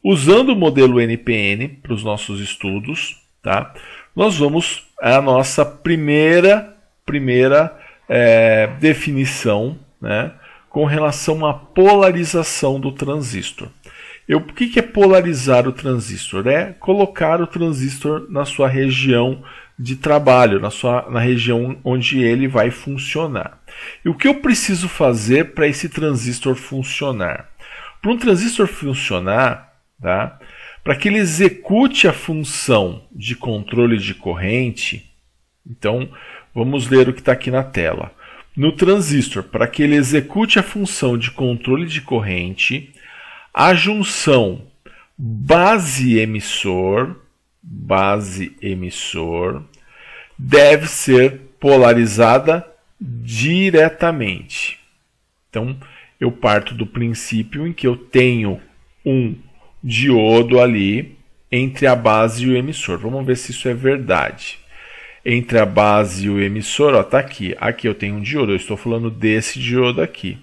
usando o modelo NPN para os nossos estudos, tá? Nós vamos à nossa primeira definição, né, com relação à polarização do transistor. O que é polarizar o transistor? É colocar o transistor na sua região de trabalho, na região onde ele vai funcionar. E o que eu preciso fazer para esse transistor funcionar? Para um transistor funcionar, tá, para que ele execute a função de controle de corrente, então vamos ler o que está aqui na tela. No transistor, para que ele execute a função de controle de corrente, a junção base-emissor deve ser polarizada diretamente. Então, eu parto do princípio em que eu tenho um diodo ali entre a base e o emissor. Vamos ver se isso é verdade. Entre a base e o emissor, está aqui. Aqui eu tenho um diodo, eu estou falando desse diodo aqui.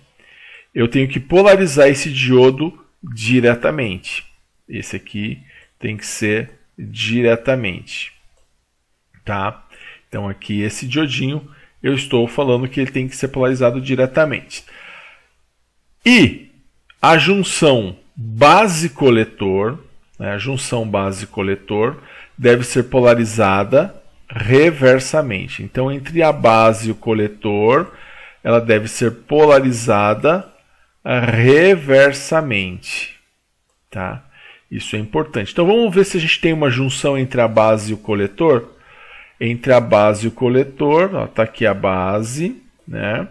Eu tenho que polarizar esse diodo diretamente. Esse aqui tem que ser diretamente. Tá? Então aqui esse diodinho, eu estou falando que ele tem que ser polarizado diretamente. E a junção base-coletor, né, a junção base-coletor deve ser polarizada reversamente. Então, entre a base e o coletor, ela deve ser polarizada reversamente. Tá? Isso é importante. Então, vamos ver se a gente tem uma junção entre a base e o coletor. Entre a base e o coletor, está aqui a base, né?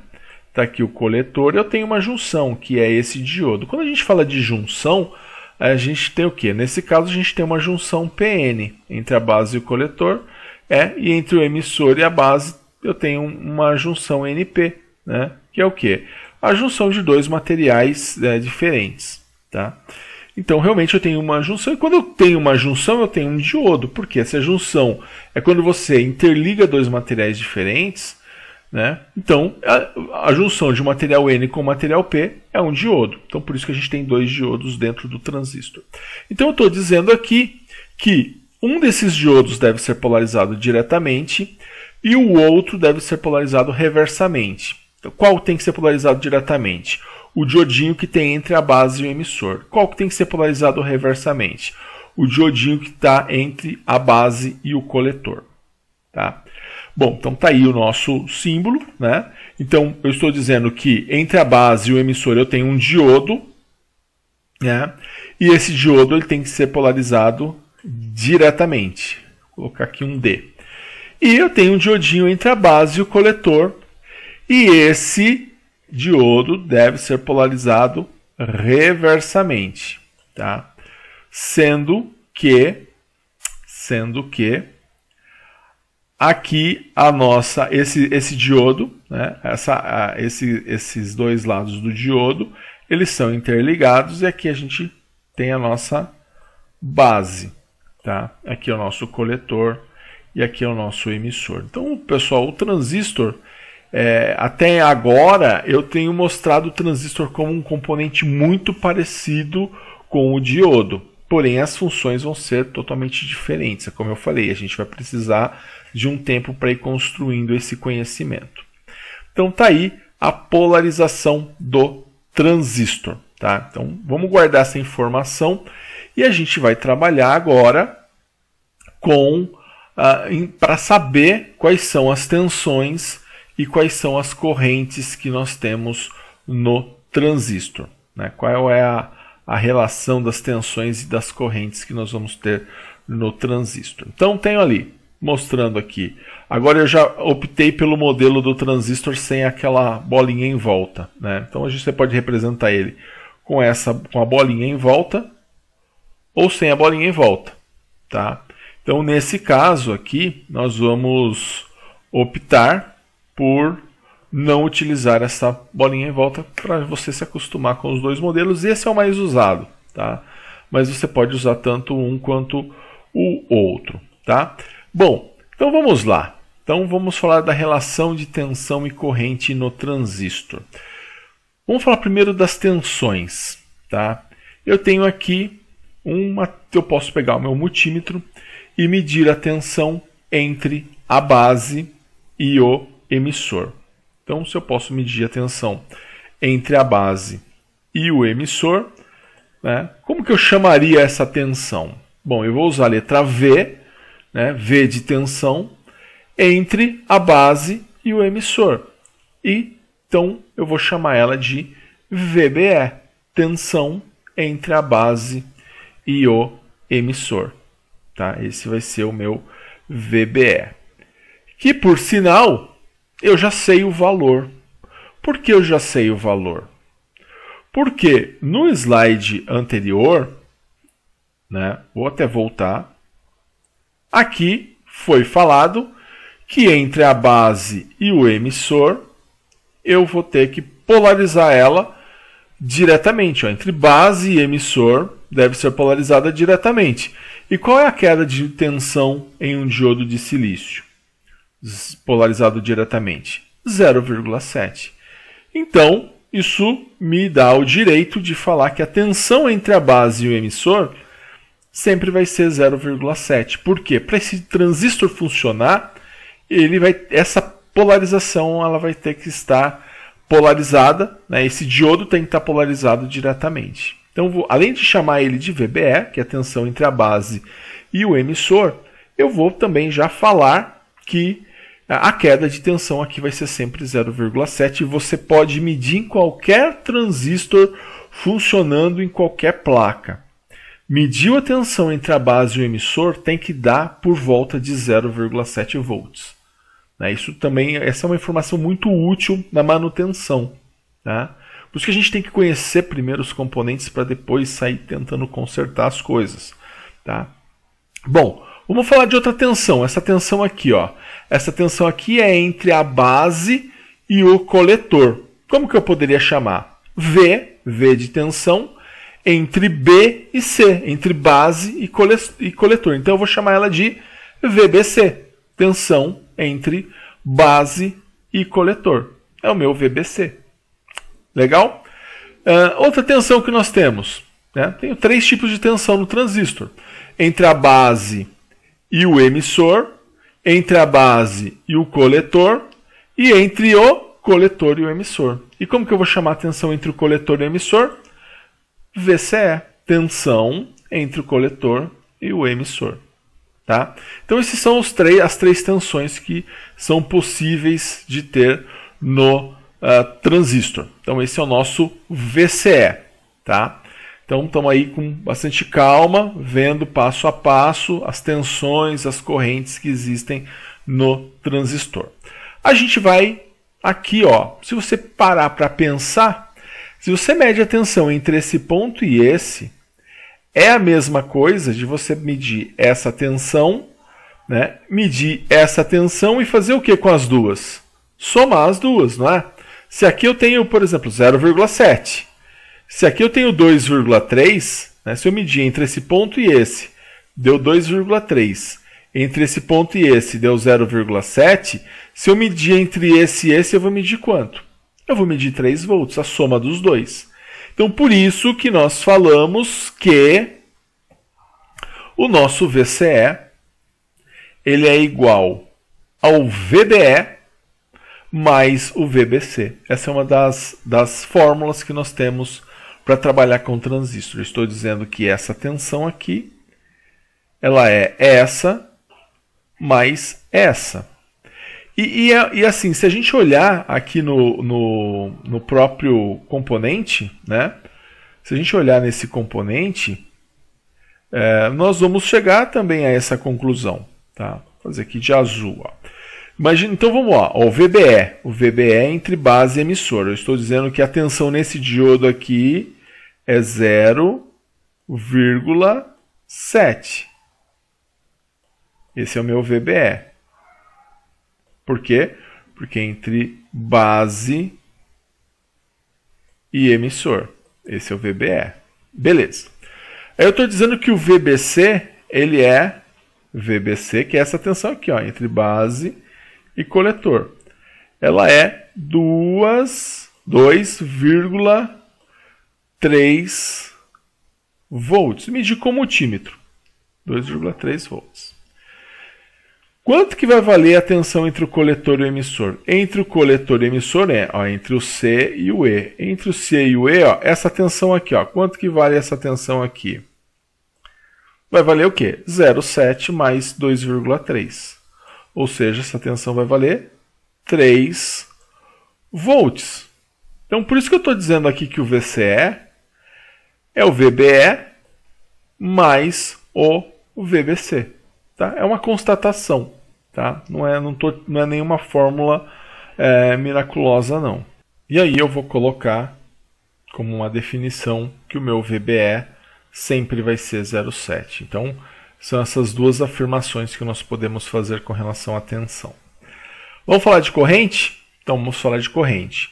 Está aqui o coletor, eu tenho uma junção, que é esse diodo. Quando a gente fala de junção, a gente tem o quê? Nesse caso, a gente tem uma junção PN entre a base e o coletor, e entre o emissor e a base, eu tenho uma junção NP, né? Que é o quê? A junção de dois materiais diferentes. Tá? Então, realmente, eu tenho uma junção, e quando eu tenho uma junção, eu tenho um diodo. Por quê? Essa junção é quando você interliga dois materiais diferentes, né? Então, a junção de um material N com o material P é um diodo. Então, por isso que a gente tem dois diodos dentro do transistor. Então, eu estou dizendo aqui que um desses diodos deve ser polarizado diretamente e o outro deve ser polarizado reversamente. Então, qual tem que ser polarizado diretamente? O diodinho que tem entre a base e o emissor. Qual que tem que ser polarizado reversamente? O diodinho que está entre a base e o coletor. Tá? Bom, então está aí o nosso símbolo, né? Então, eu estou dizendo que entre a base e o emissor eu tenho um diodo, né? E esse diodo ele tem que ser polarizado diretamente. Vou colocar aqui um D. E eu tenho um diodinho entre a base e o coletor, e esse diodo deve ser polarizado reversamente, tá? Sendo que aqui esse diodo, né, esses dois lados do diodo, eles são interligados, e aqui a gente tem a nossa base, tá? Aqui é o nosso coletor e aqui é o nosso emissor. Então, pessoal, o transistor, até agora eu tenho mostrado o transistor como um componente muito parecido com o diodo, porém as funções vão ser totalmente diferentes. Como eu falei, a gente vai precisar de um tempo para ir construindo esse conhecimento. Então tá aí a polarização do transistor. Tá? Então vamos guardar essa informação e a gente vai trabalhar agora para saber quais são as tensões e quais são as correntes que nós temos no transistor. Né? Qual é a relação das tensões e das correntes que nós vamos ter no transistor. Então tenho ali, mostrando aqui. Agora eu já optei pelo modelo do transistor sem aquela bolinha em volta. Né? Então você pode representar ele com a bolinha em volta ou sem a bolinha em volta. Tá? Então nesse caso aqui nós vamos optar por não utilizar essa bolinha em volta para você se acostumar com os dois modelos. Esse é o mais usado, tá? Mas você pode usar tanto um quanto o outro, tá? Bom, então vamos lá. Então vamos falar da relação de tensão e corrente no transistor. Vamos falar primeiro das tensões, tá? Eu tenho aqui eu posso pegar o meu multímetro e medir a tensão entre a base e o emissor. Então, se eu posso medir a tensão entre a base e o emissor, né, como que eu chamaria essa tensão? Bom, eu vou usar a letra V, né, V de tensão, entre a base e o emissor. E, então, eu vou chamar ela de VBE, tensão entre a base e o emissor. Tá? Esse vai ser o meu VBE. Que, por sinal, eu já sei o valor. Por que eu já sei o valor? Porque no slide anterior, né, vou até voltar, aqui foi falado que entre a base e o emissor, eu vou ter que polarizar ela diretamente. Ó. Entre base e emissor, deve ser polarizada diretamente. E qual é a queda de tensão em um diodo de silício? Polarizado diretamente? 0,7. Então, isso me dá o direito de falar que a tensão entre a base e o emissor sempre vai ser 0,7. Por quê? Para esse transistor funcionar, essa polarização ela vai ter que estar polarizada, né? Esse diodo tem que estar polarizado diretamente. Então, além de chamar ele de VBE, que é a tensão entre a base e o emissor, eu vou também já falar que a queda de tensão aqui vai ser sempre 0,7 e você pode medir em qualquer transistor funcionando em qualquer placa. Mediu a tensão entre a base e o emissor, tem que dar por volta de 0,7 volts. Isso também, essa é uma informação muito útil na manutenção. Tá? Por isso que a gente tem que conhecer primeiro os componentes para depois sair tentando consertar as coisas. Tá? Bom, vamos falar de outra tensão. Essa tensão aqui, ó. Essa tensão aqui é entre a base e o coletor. Como que eu poderia chamar? V de tensão, entre B e C, entre base e coletor. Então eu vou chamar ela de VBC, tensão entre base e coletor. É o meu VBC. Legal? Outra tensão que nós temos. Né? Tenho 3 tipos de tensão no transistor. Entre a base e o emissor, entre a base e o coletor, e entre o coletor e o emissor. E como que eu vou chamar a tensão entre o coletor e o emissor? VCE, tensão entre o coletor e o emissor. Tá? Então, esses são as 3 tensões que são possíveis de ter no transistor. Então, esse é o nosso VCE. Tá? Então, estamos aí com bastante calma, vendo passo a passo as tensões, as correntes que existem no transistor. A gente vai aqui, ó, se você parar para pensar, se você mede a tensão entre esse ponto e esse, é a mesma coisa de você medir essa tensão, né? Medir essa tensão e fazer o que com as duas? Somar as duas, não é? Se aqui eu tenho, por exemplo, 0,7, se aqui eu tenho 2,3, né? Se eu medir entre esse ponto e esse, deu 2,3. Entre esse ponto e esse, deu 0,7. Se eu medir entre esse e esse, eu vou medir quanto? Eu vou medir 3 volts, a soma dos dois. Então, por isso que nós falamos que o nosso VCE ele é igual ao VBE mais o VBC. Essa é uma das fórmulas que nós temos para trabalhar com transistor. Eu estou dizendo que essa tensão aqui ela é essa mais essa. E assim, se a gente olhar aqui no próprio componente, né? Se a gente olhar nesse componente, nós vamos chegar também a essa conclusão. Tá? Vou fazer aqui de azul. Ó. Imagina, então vamos lá. Ó, o VBE é entre base e emissor. Eu estou dizendo que a tensão nesse diodo aqui é 0,7. Esse é o meu VBE. Por quê? Porque é entre base e emissor. Esse é o VBE. Beleza. Aí eu estou dizendo que o VBC, ele é VBC, que é essa tensão aqui, ó, entre base e coletor. Ela é 2,3 volts. Medir com multímetro, 2,3 volts. Quanto que vai valer a tensão entre o coletor e o emissor? Entre o coletor e o emissor entre o C e o E. Entre o C e o E, essa tensão aqui, quanto que vale essa tensão aqui? Vai valer o quê? 0,7 mais 2,3. Ou seja, essa tensão vai valer 3 volts. Então, por isso que eu estou dizendo aqui que o VCE é o VBE mais o VBC. Tá? É uma constatação. Tá? Não é nenhuma fórmula miraculosa, não. E aí eu vou colocar como uma definição que o meu VBE sempre vai ser 0,7. Então, são essas duas afirmações que nós podemos fazer com relação à tensão. Vamos falar de corrente? Então, vamos falar de corrente.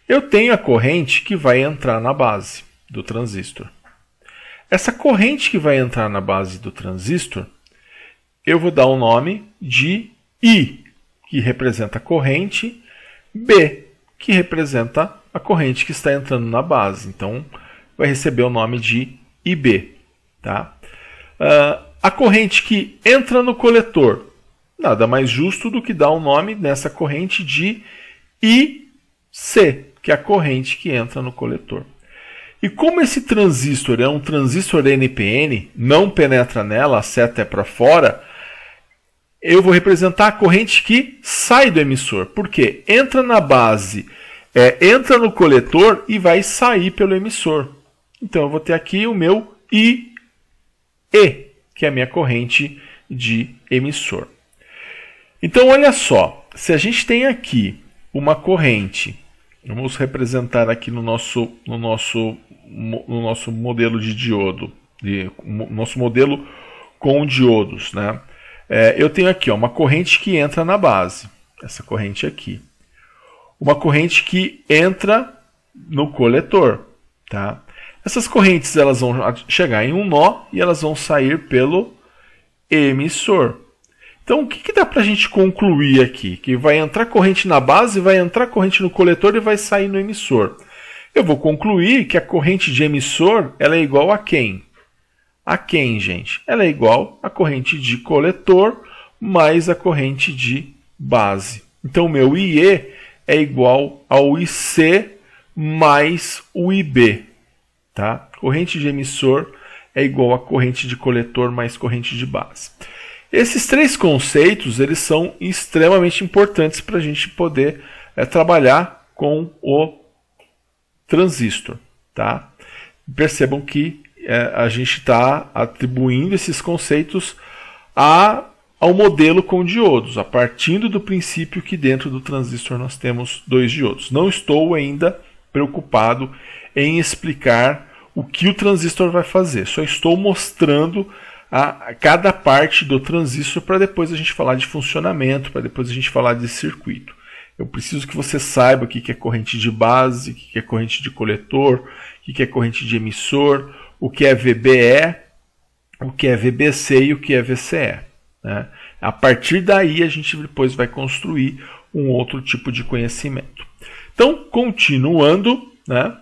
Eu tenho a corrente que vai entrar na base do transistor. Essa corrente que vai entrar na base do transistor, eu vou dar o nome de I, que representa a corrente, B, que representa a corrente que está entrando na base. Então, vai receber o nome de IB. Tá? A corrente que entra no coletor, nada mais justo do que dar o nome nessa corrente de IC, que é a corrente que entra no coletor. E como esse transistor é um transistor NPN, não penetra nela, a seta é para fora, eu vou representar a corrente que sai do emissor. Por quê? Entra na base, entra no coletor e vai sair pelo emissor. Então eu vou ter aqui o meu IE, que é a minha corrente de emissor. Então olha só, se a gente tem aqui uma corrente, vamos representar aqui no nosso modelo de diodo, nosso modelo com diodos, né? Eu tenho aqui uma corrente que entra na base, essa corrente aqui. Uma corrente que entra no coletor. Tá? Essas correntes elas vão chegar em um nó e elas vão sair pelo emissor. Então o que dá para a gente concluir aqui? Que vai entrar corrente na base, vai entrar corrente no coletor e vai sair no emissor. Eu vou concluir que a corrente de emissor ela é igual a quem? A quem, gente? Ela é igual à corrente de coletor mais a corrente de base. Então, o meu IE é igual ao IC mais o IB. Tá? Corrente de emissor é igual a corrente de coletor mais corrente de base. Esses três conceitos eles são extremamente importantes para a gente poder trabalhar com o transistor. Tá? Percebam que a gente está atribuindo esses conceitos ao modelo com diodos, a partir do princípio que dentro do transistor nós temos dois diodos. Não estou ainda preocupado em explicar o que o transistor vai fazer, só estou mostrando cada parte do transistor para depois a gente falar de funcionamento, para depois a gente falar de circuito. Eu preciso que você saiba o que é corrente de base, o que é corrente de coletor, o que é corrente de emissor, o que é VBE, o que é VBC e o que é VCE. Né? A partir daí a gente depois vai construir um outro tipo de conhecimento. Então, continuando, né,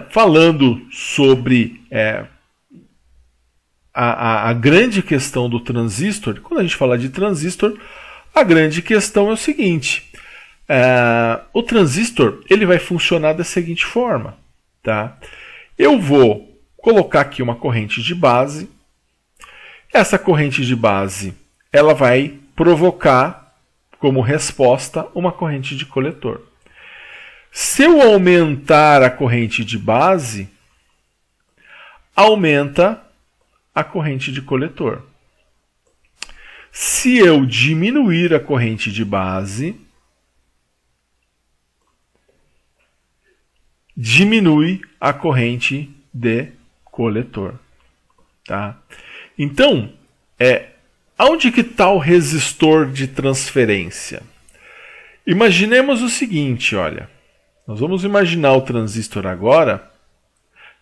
falando sobre a grande questão do transistor, quando a gente fala de transistor, a grande questão é o seguinte, o transistor ele vai funcionar da seguinte forma. Tá? Eu vou colocar aqui uma corrente de base. Essa corrente de base ela vai provocar como resposta uma corrente de coletor. Se eu aumentar a corrente de base, aumenta a corrente de coletor. Se eu diminuir a corrente de base, diminui a corrente de coletor. Tá? Então, onde que está o resistor de transferência? Imaginemos o seguinte, olha. Nós vamos imaginar o transistor agora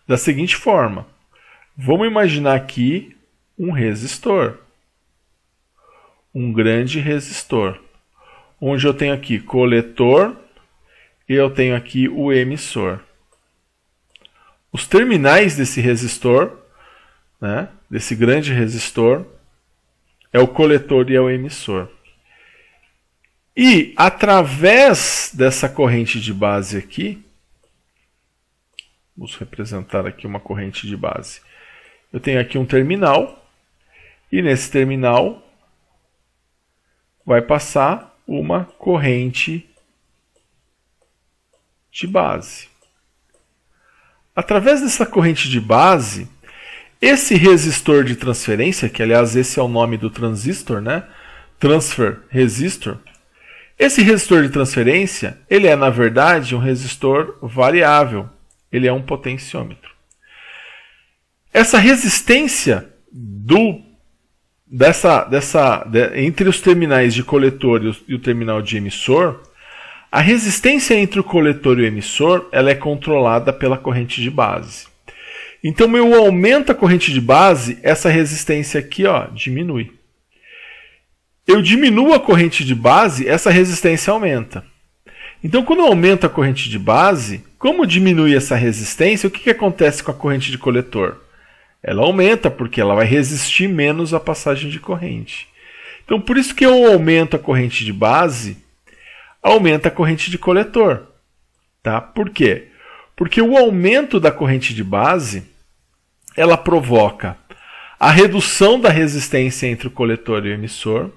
da seguinte forma. Vamos imaginar aqui um resistor. Um grande resistor. Onde eu tenho aqui coletor e eu tenho aqui o emissor. Os terminais desse resistor né, desse grande resistor, é o coletor e é o emissor. E através dessa corrente de base aqui, vamos representar aqui uma corrente de base. Eu tenho aqui um terminal, e nesse terminal vai passar uma corrente de base. Através dessa corrente de base, esse resistor de transferência, que aliás esse é o nome do transistor, né? Transfer resistor. Esse resistor de transferência, ele é na verdade um resistor variável. Ele é um potenciômetro. Essa resistência entre os terminais de coletor e o terminal de emissor, a resistência entre o coletor e o emissor, ela é controlada pela corrente de base. Então eu aumento a corrente de base, essa resistência aqui, ó, diminui. Eu diminuo a corrente de base, essa resistência aumenta. Então quando eu aumento a corrente de base, como diminui essa resistência, o que acontece com a corrente de coletor? Ela aumenta porque ela vai resistir menos à passagem de corrente. Então por isso que eu aumento a corrente de base, aumenta a corrente de coletor. Tá? Por quê? Porque o aumento da corrente de base, ela provoca a redução da resistência entre o coletor e o emissor.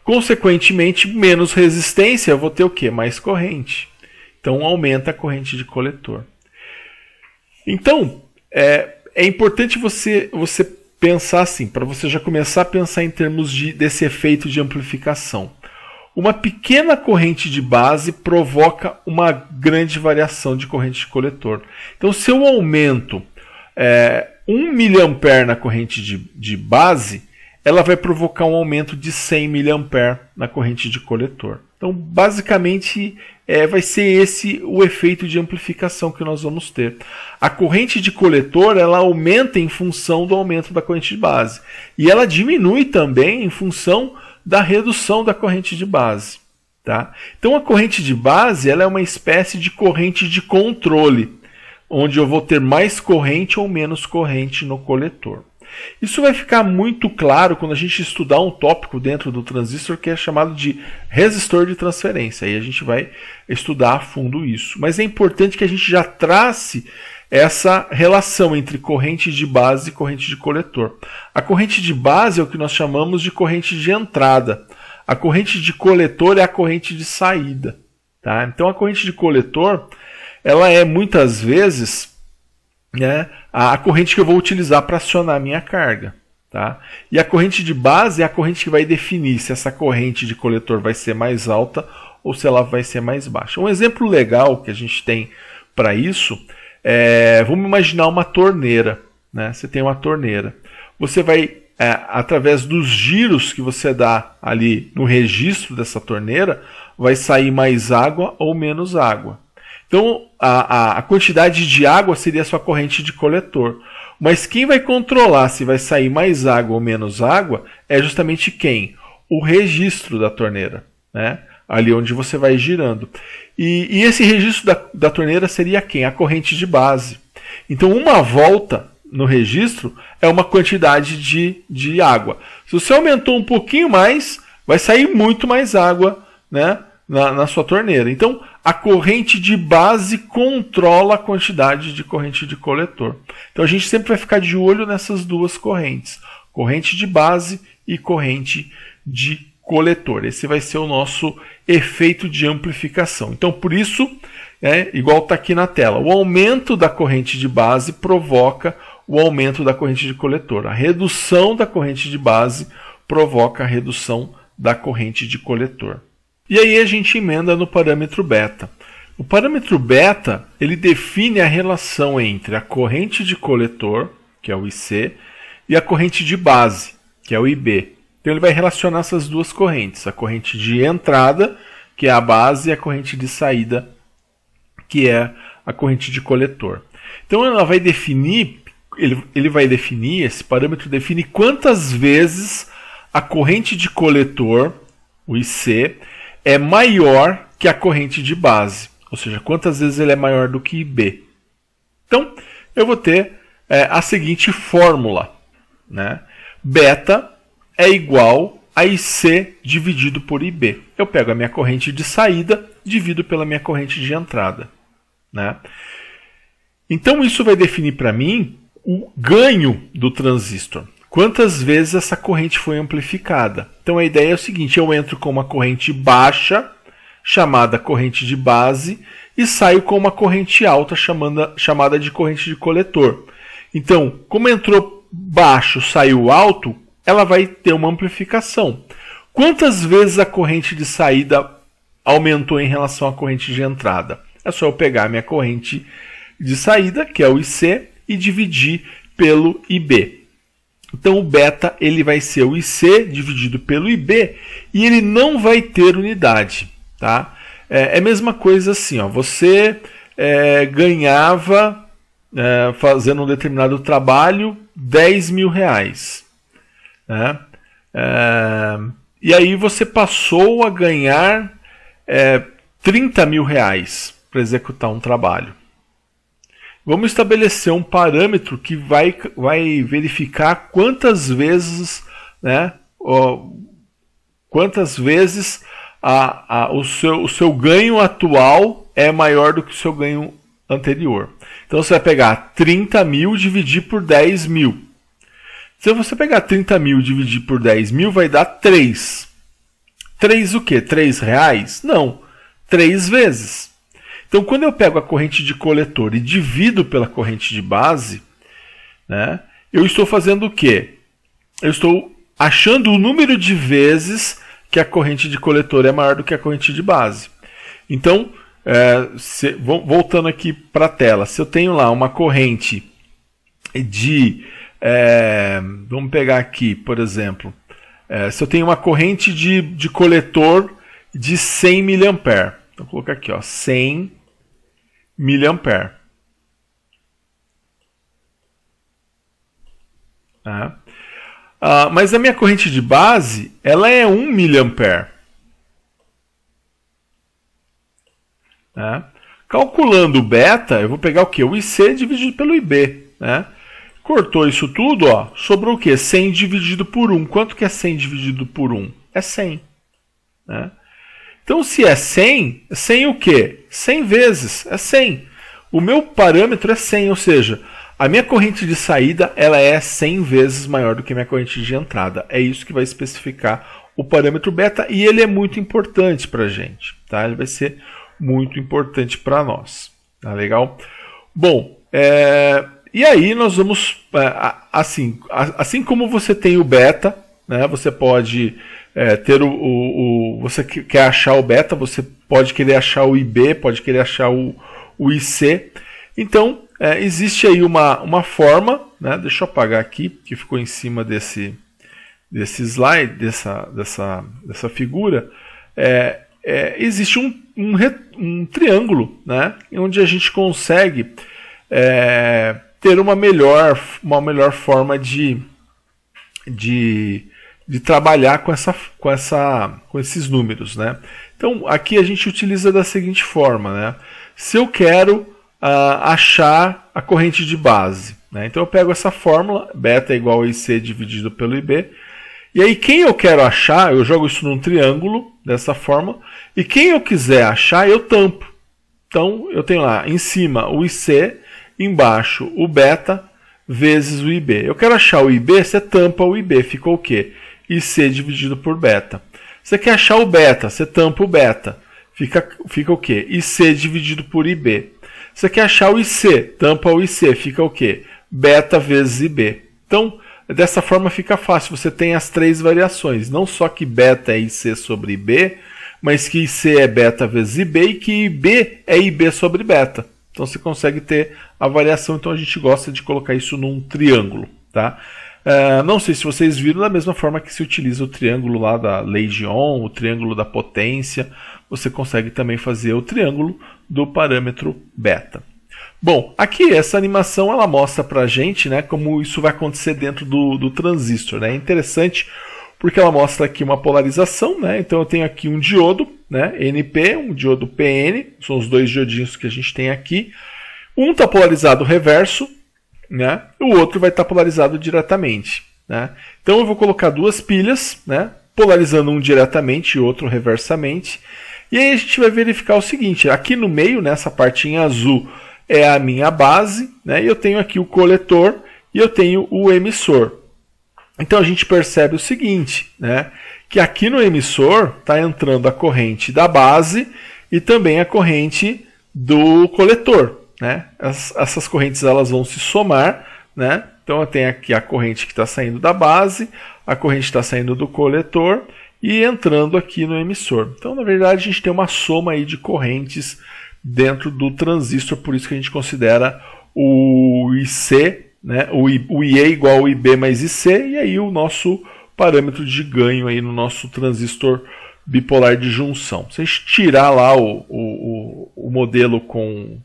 Consequentemente, menos resistência, eu vou ter o quê? Mais corrente. Então aumenta a corrente de coletor. Então, é importante você pensar assim, para você já começar a pensar em termos desse efeito de amplificação. Uma pequena corrente de base provoca uma grande variação de corrente de coletor. Então, se eu aumento 1 mA na corrente de base, ela vai provocar um aumento de 100 mA na corrente de coletor. Então, basicamente, vai ser esse o efeito de amplificação que nós vamos ter. A corrente de coletor ela aumenta em função do aumento da corrente de base. E ela diminui também em função da redução da corrente de base. Tá? Então, a corrente de base ela é uma espécie de corrente de controle, onde eu vou ter mais corrente ou menos corrente no coletor. Isso vai ficar muito claro quando a gente estudar um tópico dentro do transistor que é chamado de resistor de transferência. Aí a gente vai estudar a fundo isso. Mas é importante que a gente já trace essa relação entre corrente de base e corrente de coletor. A corrente de base é o que nós chamamos de corrente de entrada. A corrente de coletor é a corrente de saída. Tá? Então a corrente de coletor ela é muitas vezes a corrente que eu vou utilizar para acionar a minha carga. Tá? E a corrente de base é a corrente que vai definir se essa corrente de coletor vai ser mais alta ou se ela vai ser mais baixa. Um exemplo legal que a gente tem para isso vamos imaginar uma torneira. Né? Você tem uma torneira. Você vai, através dos giros que você dá ali no registro dessa torneira, vai sair mais água ou menos água. Então, a quantidade de água seria a sua corrente de coletor. Mas quem vai controlar se vai sair mais água ou menos água é justamente quem? O registro da torneira. Né? Ali onde você vai girando. E esse registro da torneira seria quem? A corrente de base. Então, uma volta no registro é uma quantidade de água. Se você aumentou um pouquinho mais, vai sair muito mais água, né, na sua torneira. Então, a corrente de base controla a quantidade de corrente de coletor. Então, a gente sempre vai ficar de olho nessas duas correntes. Corrente de base e corrente de coletor. Esse vai ser o nosso efeito de amplificação. Então, por isso, igual está aqui na tela, o aumento da corrente de base provoca o aumento da corrente de coletor. A redução da corrente de base provoca a redução da corrente de coletor. E aí a gente emenda no parâmetro beta. O parâmetro beta ele define a relação entre a corrente de coletor, que é o IC, e a corrente de base, que é o IB. Então ele vai relacionar essas duas correntes, a corrente de entrada, que é a base, e a corrente de saída, que é a corrente de coletor. Então ela vai definir, ele vai definir, esse parâmetro define quantas vezes a corrente de coletor, o IC, é maior que a corrente de base, ou seja, quantas vezes ele é maior do que IB. Então, eu vou ter a seguinte fórmula. né? Beta é igual a IC dividido por IB. Eu pego a minha corrente de saída, divido pela minha corrente de entrada, né? Então isso vai definir para mim o ganho do transistor. Quantas vezes essa corrente foi amplificada. Então a ideia é o seguinte, eu entro com uma corrente baixa, chamada corrente de base, e saio com uma corrente alta, chamada de corrente de coletor. Então, como entrou baixo, saiu alto, ela vai ter uma amplificação. Quantas vezes a corrente de saída aumentou em relação à corrente de entrada? É só eu pegar a minha corrente de saída, que é o IC, e dividir pelo IB. Então o beta ele vai ser o IC dividido pelo IB e ele não vai ter unidade. Tá? É a mesma coisa assim, ó, você ganhava, fazendo um determinado trabalho, 10 mil reais. Né? E aí você passou a ganhar 30 mil reais para executar um trabalho. Vamos estabelecer um parâmetro que vai verificar quantas vezes, né, quantas vezes o seu ganho atual é maior do que o seu ganho anterior. Então você vai pegar 30 mil e dividir por 10 mil. Se você pegar 30 mil e dividir por 10 mil, vai dar 3. 3 o quê? 3 reais? Não, 3 vezes. Então, quando eu pego a corrente de coletor e divido pela corrente de base, né, eu estou fazendo o quê? Eu estou achando o número de vezes que a corrente de coletor é maior do que a corrente de base. Então, voltando aqui para a tela, se eu tenho lá uma corrente de... vamos pegar aqui, por exemplo, se eu tenho uma corrente de coletor de 100 mA. Vou colocar aqui, ó, 100 mA. Tá? Mas a minha corrente de base ela é 1 mA. Tá? Calculando o beta, eu vou pegar o quê? O IC dividido pelo IB. Né? Cortou isso tudo, ó, sobrou o quê? 100 dividido por 1. Quanto que é 100 dividido por 1? É 100. Né? Então, se é 100, 100 o quê? 100 vezes, é 100. O meu parâmetro é 100, ou seja, a minha corrente de saída ela é 100 vezes maior do que a minha corrente de entrada. É isso que vai especificar o parâmetro beta e ele é muito importante para a gente. Tá? Ele vai ser muito importante para nós. Tá legal? Bom, e aí nós vamos, assim como você tem o beta, né, você pode... você quer achar o beta, você pode querer achar o IB, pode querer achar o IC. Então, existe aí uma forma, né? Deixa eu apagar aqui, que ficou em cima desse slide, dessa figura. Existe um triângulo, né? Onde a gente consegue ter uma melhor forma de trabalhar com esses números, né? Então, aqui a gente utiliza da seguinte forma, né? Se eu quero achar a corrente de base, né? Então eu pego essa fórmula, beta é igual a IC dividido pelo IB, e aí quem eu quero achar, eu jogo isso num triângulo, dessa forma, e quem eu quiser achar, eu tampo. Então, eu tenho lá em cima o IC, embaixo o beta, vezes o IB. Eu quero achar o IB, você tampa o IB, ficou o quê? IC dividido por beta. Você quer achar o beta, você tampa o beta. Fica o quê? IC dividido por IB. Você quer achar o IC, tampa o IC, fica o quê? Beta vezes IB. Então, dessa forma fica fácil. Você tem as três variações. Não só que beta é IC sobre IB, mas que IC é beta vezes IB e que IB é IB sobre beta. Então você consegue ter a variação. Então a gente gosta de colocar isso num triângulo. Tá? Não sei se vocês viram, da mesma forma que se utiliza o triângulo lá da lei de Ohm, o triângulo da potência, você consegue também fazer o triângulo do parâmetro beta. Bom, aqui essa animação ela mostra pra gente, né, como isso vai acontecer dentro do transistor. Né? É interessante porque ela mostra aqui uma polarização, né? Então eu tenho aqui um diodo, né, NP, um diodo PN, são os dois diodinhos que a gente tem aqui. Um está polarizado reverso, né? O outro vai estar polarizado diretamente. né? Então eu vou colocar duas pilhas, né? Polarizando um diretamente e outro reversamente. E aí a gente vai verificar o seguinte, aqui no meio, nessa parte em azul, é a minha base, né? E eu tenho aqui o coletor e eu tenho o emissor. Então a gente percebe o seguinte, né? Que aqui no emissor está entrando a corrente da base e também a corrente do coletor, né? Essas correntes elas vão se somar, né? Então eu tenho aqui a corrente que está saindo da base, a corrente está saindo do coletor e entrando aqui no emissor. Então, na verdade, a gente tem uma soma aí de correntes dentro do transistor, por isso que a gente considera o IC, né? o IE igual ao IB mais IC, e aí o nosso parâmetro de ganho aí no nosso transistor bipolar de junção. Se a gente tirar lá o modelo com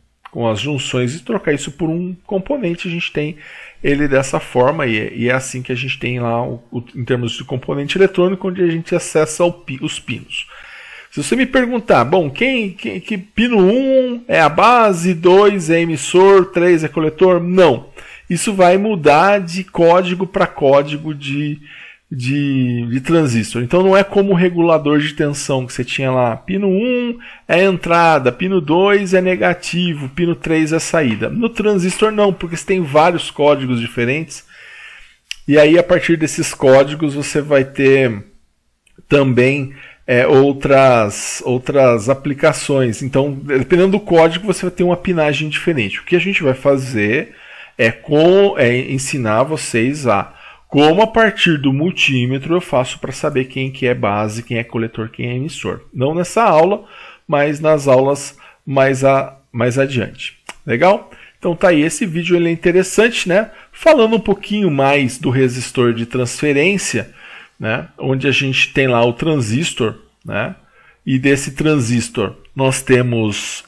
as junções e trocar isso por um componente, a gente tem ele dessa forma, e é assim que a gente tem lá em termos de componente eletrônico, onde a gente acessa os pinos. Se você me perguntar, bom, que pino 1 é a base, 2 é emissor, 3 é coletor? Não. Isso vai mudar de código para código de transistor. Então não é como o regulador de tensão que você tinha lá. Pino 1 é entrada, pino 2 é negativo, pino 3 é saída. No transistor não, porque você tem vários códigos diferentes. E aí a partir desses códigos você vai ter também outras aplicações. Então, dependendo do código, você vai ter uma pinagem diferente. O que a gente vai fazer é ensinar vocês como a partir do multímetro eu faço para saber quem que é base, quem é coletor, quem é emissor. Não nessa aula, mas nas aulas mais adiante. Legal? Então tá aí, esse vídeo ele é interessante, né? Falando um pouquinho mais do resistor de transferência, né? Onde a gente tem lá o transistor, né? E desse transistor nós temos,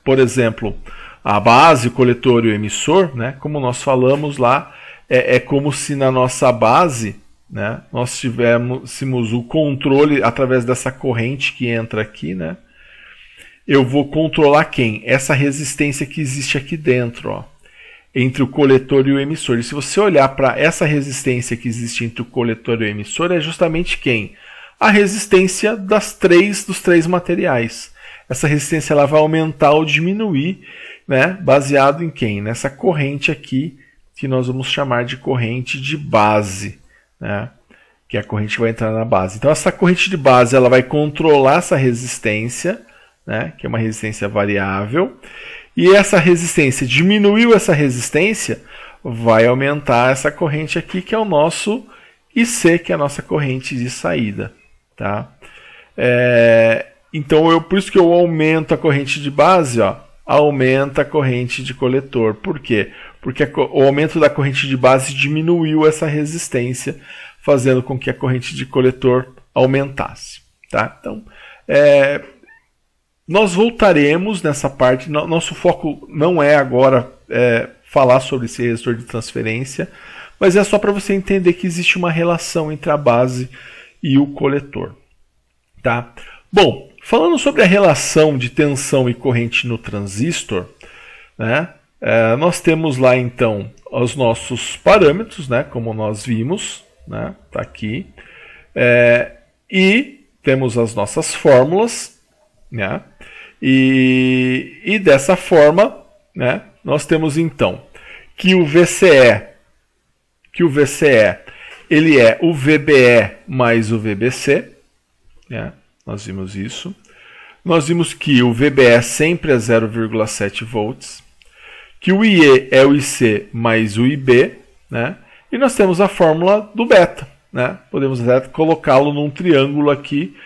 por exemplo, a base, o coletor e o emissor, né? Como nós falamos lá, é como se na nossa base, né, nós tivéssemos o controle através dessa corrente que entra aqui, né? Eu vou controlar quem? Essa resistência que existe aqui dentro, ó, entre o coletor e o emissor. E se você olhar para essa resistência que existe entre o coletor e o emissor, é justamente quem? A resistência dos três materiais. Essa resistência ela vai aumentar ou diminuir, né, baseado em quem? Nessa corrente aqui, que nós vamos chamar de corrente de base, né? Que é a corrente que vai entrar na base. Então essa corrente de base ela vai controlar essa resistência, né? Que é uma resistência variável, e essa resistência, diminuiu essa resistência, vai aumentar essa corrente aqui, que é o nosso IC, que é a nossa corrente de saída. Tá? Então por isso que eu aumento a corrente de base, ó, aumenta a corrente de coletor. Por quê? Porque o aumento da corrente de base diminuiu essa resistência, fazendo com que a corrente de coletor aumentasse. Tá? Então, nós voltaremos nessa parte. Nosso foco não é agora falar sobre esse resistor de transferência, mas é só para você entender que existe uma relação entre a base e o coletor. Tá? Bom, falando sobre a relação de tensão e corrente no transistor, né? Nós temos lá então os nossos parâmetros, né, como nós vimos, né, tá aqui, e temos as nossas fórmulas, né, e dessa forma, né, nós temos então que o VCE ele é o VBE mais o VBC, né, nós vimos isso. Nós vimos que o VBE sempre é 0,7 volts. Que o IE é o IC mais o IB, né? E nós temos a fórmula do beta, né? Podemos até colocá-lo num triângulo aqui,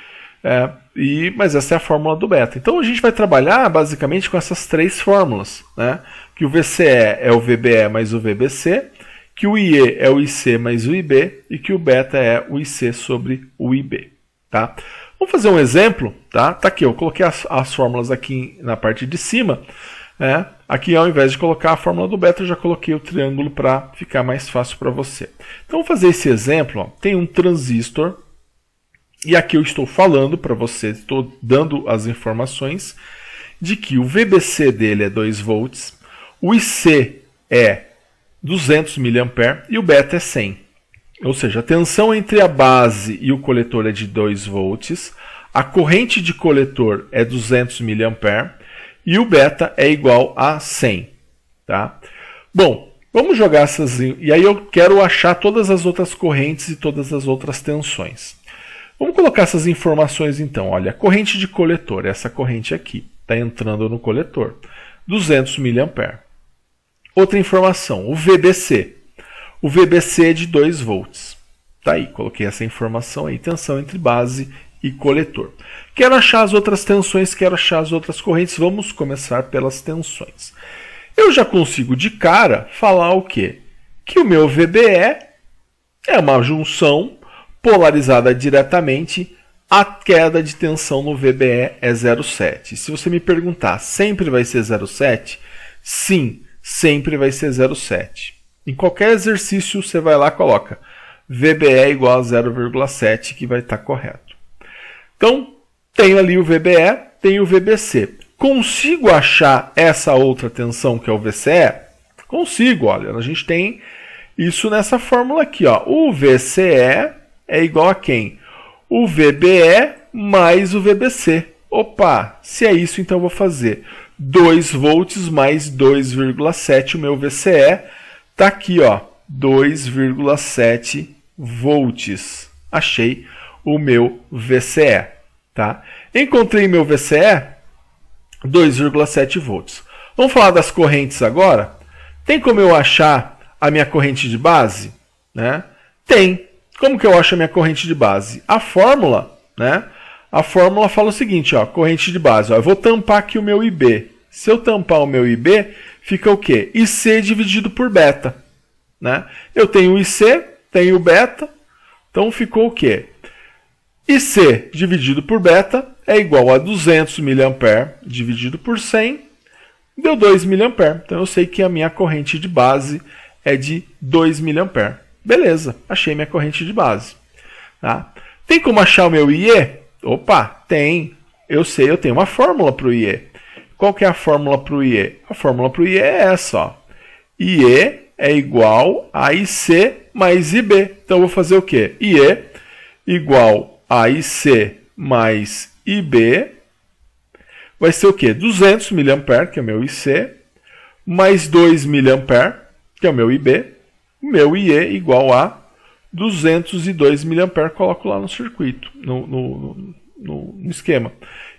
mas essa é a fórmula do beta. Então a gente vai trabalhar basicamente com essas três fórmulas, né? Que o VCE é o VBE mais o VBC, que o IE é o IC mais o IB e que o beta é o IC sobre o IB. Tá? Vamos fazer um exemplo, tá? Tá aqui, eu coloquei as fórmulas aqui na parte de cima. Aqui, ao invés de colocar a fórmula do beta, eu já coloquei o triângulo para ficar mais fácil para você. Então, vamos fazer esse exemplo. Ó. Tem um transistor, e aqui eu estou falando para você, estou dando as informações de que o VBC dele é 2 volts, o IC é 200 mA e o beta é 100. ou seja, a tensão entre a base e o coletor é de 2 volts, a corrente de coletor é 200 mA e o beta é igual a 100. Tá? Bom, vamos jogar essas... E aí eu quero achar todas as outras correntes e todas as outras tensões. Vamos colocar essas informações então. Olha, a corrente de coletor, essa corrente aqui, está entrando no coletor, 200 mA. Outra informação, o VBC. O VBC é de 2 volts. Tá aí, coloquei essa informação aí, tensão entre base e coletor. Quero achar as outras tensões, quero achar as outras correntes. Vamos começar pelas tensões. Eu já consigo de cara falar o quê? Que o meu VBE é uma junção polarizada diretamente, a queda de tensão no VBE é 0,7. Se você me perguntar, sempre vai ser 0,7? Sim, sempre vai ser 0,7. Em qualquer exercício você vai lá e coloca VBE igual a 0,7 que vai estar correto. Então, tenho ali o VBE, tenho o VBC. Consigo achar essa outra tensão que é o VCE? Consigo, olha, a gente tem isso nessa fórmula aqui, ó. O VCE é igual a quem? O VBE mais o VBC. Opa, se é isso, então eu vou fazer 2 volts mais 2,7, o meu VCE está aqui, ó, 2,7 volts. Achei o meu VCE, tá? Encontrei meu VCE, 2,7 volts. Vamos falar das correntes agora? Tem como eu achar a minha corrente de base? Né? Tem. Como que eu acho a minha corrente de base? A fórmula, né? A fórmula fala o seguinte, ó, corrente de base. Ó, eu vou tampar aqui o meu IB. Se eu tampar o meu IB, fica o quê? IC dividido por beta. Né? Eu tenho IC, tenho beta, então ficou o quê? IC dividido por beta é igual a 200 mA dividido por 100, deu 2 mA. Então eu sei que a minha corrente de base é de 2 mA. Beleza, achei minha corrente de base. Tá? Tem como achar o meu IE? Opa, tem. Eu sei, eu tenho uma fórmula para o IE. Qual que é a fórmula para o IE? A fórmula para o IE é essa. Ó. IE é igual a IC mais IB. Então eu vou fazer o quê? IE igual a IC mais IB vai ser o quê? 200 mA, que é o meu IC, mais 2 mA, que é o meu IB. O meu IE igual a 202 mA, coloco lá no circuito, no esquema.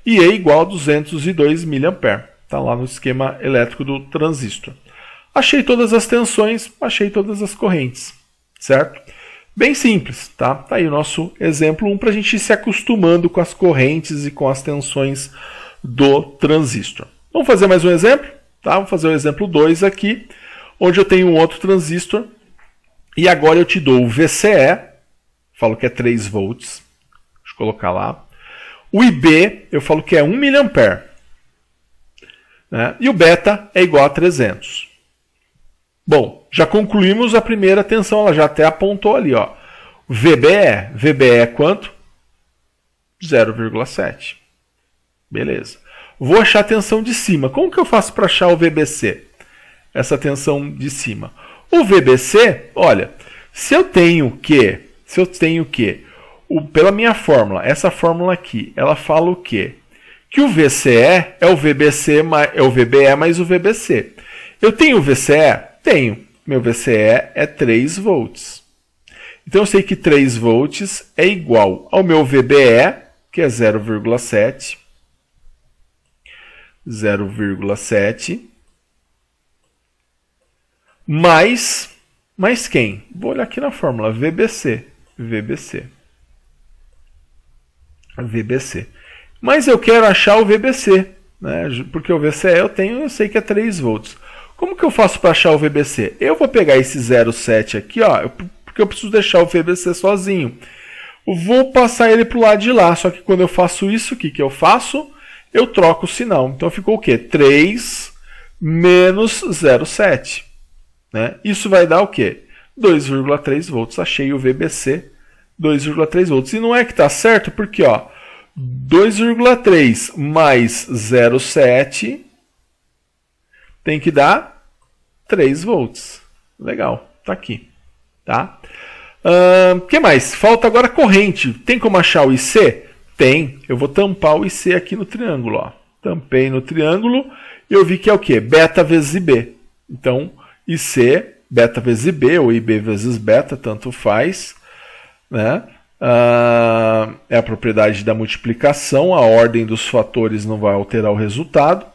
IE igual a 202 mA, está lá no esquema elétrico do transistor. Achei todas as tensões, achei todas as correntes, certo? Bem simples, tá? Tá aí o nosso exemplo 1 para a gente ir se acostumando com as correntes e com as tensões do transistor. Vamos fazer mais um exemplo? Tá? Vamos fazer o exemplo 2 aqui, onde eu tenho um outro transistor. E agora eu te dou o VCE, falo que é 3 volts, deixa eu colocar lá. O IB, eu falo que é 1 mA. Né? E o beta é igual a 300. Bom, já concluímos a primeira tensão, ela já até apontou ali. Ó. VBE, VBE é quanto? 0,7. Beleza. Vou achar a tensão de cima. Como que eu faço para achar o VBC? Essa tensão de cima. O VBC, olha, se eu tenho que, pela minha fórmula, essa fórmula aqui, ela fala o quê? Que o VCE é o VBE mais o VBC. Eu tenho o VCE? Tenho. Meu VCE é 3 volts. Então eu sei que 3 volts é igual ao meu VBE, que é 0,7. 0,7. Mais quem? Vou olhar aqui na fórmula, VBC. Mas eu quero achar o VBC, né? Porque o VCE eu sei que é 3 volts. Como que eu faço para achar o VBC? Eu vou pegar esse 0,7 aqui, ó, porque eu preciso deixar o VBC sozinho. Eu vou passar ele para o lado de lá, só que quando eu faço isso, o que eu faço? Eu troco o sinal. Então ficou o quê? 3 menos 0,7. Né? Isso vai dar o quê? 2,3 volts. Achei o VBC, 2,3 volts. E não é que está certo, porque 2,3 mais 0,7 tem que dar 3 volts. Legal, está aqui. Tá? Que mais? Falta agora corrente. Tem como achar o IC? Tem. Eu vou tampar o IC aqui no triângulo. Ó. Tampei no triângulo e eu vi que é o quê? Beta vezes IB. Então, IC, beta vezes IB, ou IB vezes beta, tanto faz. Né? É a propriedade da multiplicação. A ordem dos fatores não vai alterar o resultado.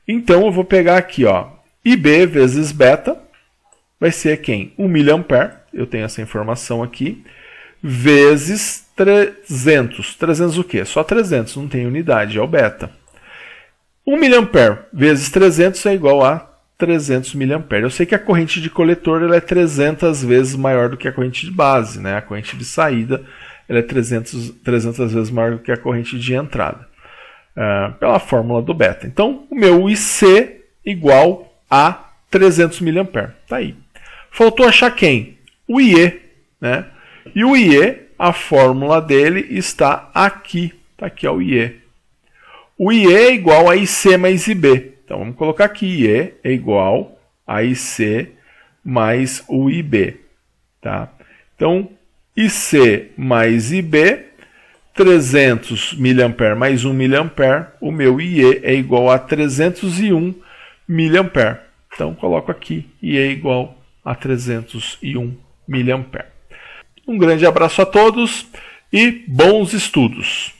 Então, eu vou pegar aqui, ó, IB vezes beta. Vai ser quem? 1 mA. Eu tenho essa informação aqui. Vezes 300. 300 o quê? Só 300, não tem unidade, é o beta. 1 mA vezes 300 é igual a 300 mA. Eu sei que a corrente de coletor ela é 300 vezes maior do que a corrente de base. Né? A corrente de saída ela é 300 vezes maior do que a corrente de entrada. Pela fórmula do beta. Então, o meu IC igual a 300 mA. Tá aí. Faltou achar quem? O IE. Né? E o IE, a fórmula dele está aqui. Está aqui ó, o IE. O IE é igual a IC mais IB. Então vamos colocar aqui IE é igual a IC mais o IB. Tá? Então IC mais IB, 300 mA mais 1 mA, o meu IE é igual a 301 mA. Então coloco aqui IE é igual a 301 mA. Um grande abraço a todos e bons estudos!